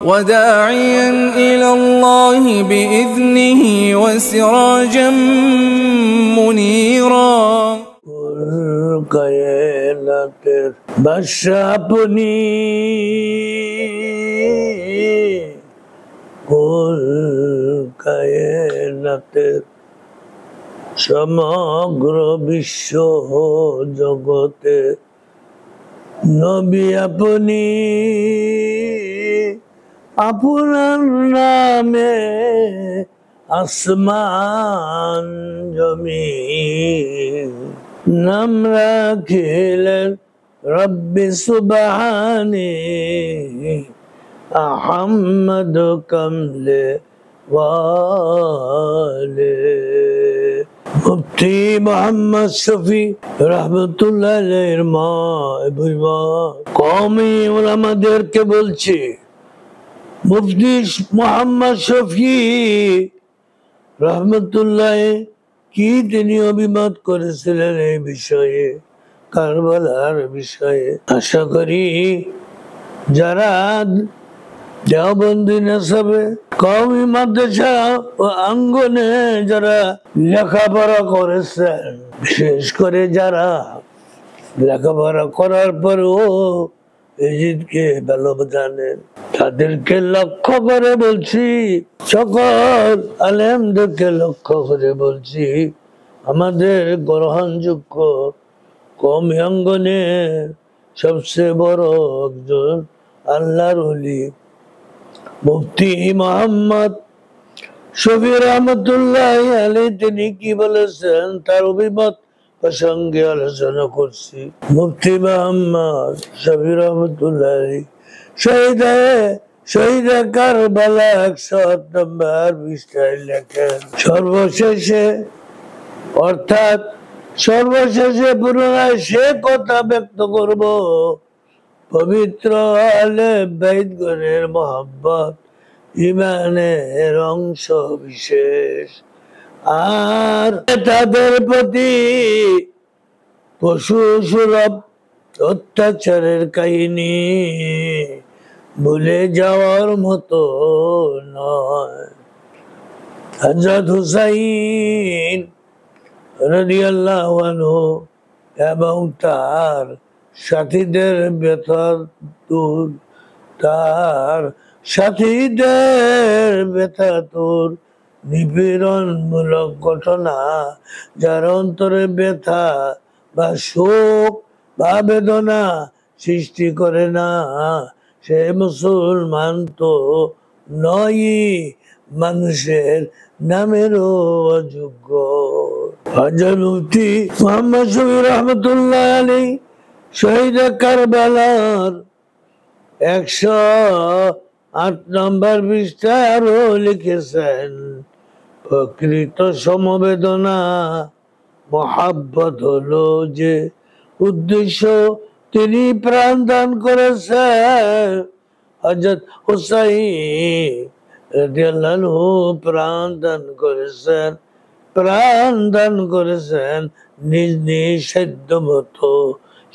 وداعيا إلى الله بإذنه وسراجا منيرا কায়নাতের বাদশা আপনি কুল কায়নাতের সমগ্র বিশ্ব জগতে নবী আপনি আপনার নামে আসমান জমিন নাম রাখিলেন রব্বি সুবহানি আহমদ কামলে ওয়ালে মুফতি মোহাম্মদ শফি রহমতুল্লাহ আলাইহির মা কওমি উলামাদেরকে বলছি, মুফতি মোহাম্মদ শফি রহমতুল্লাহ কি তিনি অভিমত করেছিলেন এই বিষয়ে, কারবালার বিষয়ে। আশা করি যারা দেওবন্দি নেশাবে কওমি মাদ্রাসা ও আঙ্গনে যারা লেখাপড়া করেছেন, বিশেষ করে যারা লেখাপড়া করার পরেও এজিদকে ভালো জানেন, তাদেরকে লক্ষ্য করে বলছি, সকল আলেমদেরকে লক্ষ্য করে বলছি, আমাদের গ্রহণযোগ্য কওমি অঙ্গনে সবচেয়ে বড় একজন আল্লাহর ওলি মুফতি মোহাম্মদ শফি রহমতুল্লাহ আলাইহি তিনি কি বলেছেন তার অভিমত প্রসঙ্গে আলোচনা করছি। মুফতি মোহাম্মদ শফি রহমতুল্লাহ আলাইহি শহীদ কারবালা 108 নম্বর পৃষ্ঠায় লেখেন, সর্বশেষে পুনরায় সে কথা ব্যক্ত করব, পবিত্র আহলে বাইত গণের মহব্বত ইমানের অংশ বিশেষ, আর তাদের প্রতি পশু সুলভ অত্যাচারের কাহিনী ভুলে যাওয়ার মতো নয়। হযরত হুসাইন রাদিয়াল্লাহু আনহু এবং তার সাথীদের ব্যথাতুর নিপীড়নমূলক ঘটনা যার অন্তরে ব্যথা বা শোক বা বেদনা সৃষ্টি করে না, সে মুসলমান তো নয়, মানুষের নামেরও অযোগ্য। হযরত মুফতি মোহাম্মদ শফি রহমতুল্লাহ আলাইহি শহীদ কারবালার 108 নম্বর পৃষ্ঠায় আরো লিখেছেন, প্রকৃত সমবেদনা মহাব্বত হলো যে উদ্দেশ্য তিনি প্রাণ দান করেছেন। হযরত হুসাইন রাদিয়াল্লাহু আনহু প্রাণ দান করেছেন নিজ নিজ সাধ্য মতো,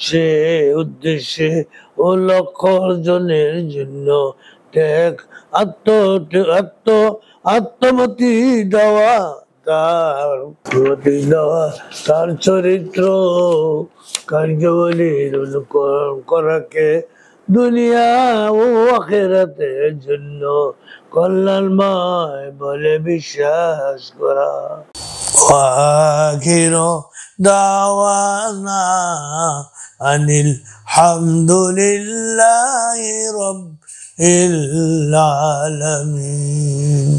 সে উদ্দেশ্যে ও লক্ষ্য অর্জনের জন্য আত্মমতি দেওয়া, তার চরিত্র কার্যাবলীর অনুকরণ করাকে দুনিয়া ও আখিরাতের জন্য কল্যাণময় বলে বিশ্বাস করা। আখিরু দাওয়ানা আনিল হামদুলিল্লাহি রাব্বিল আলামিন।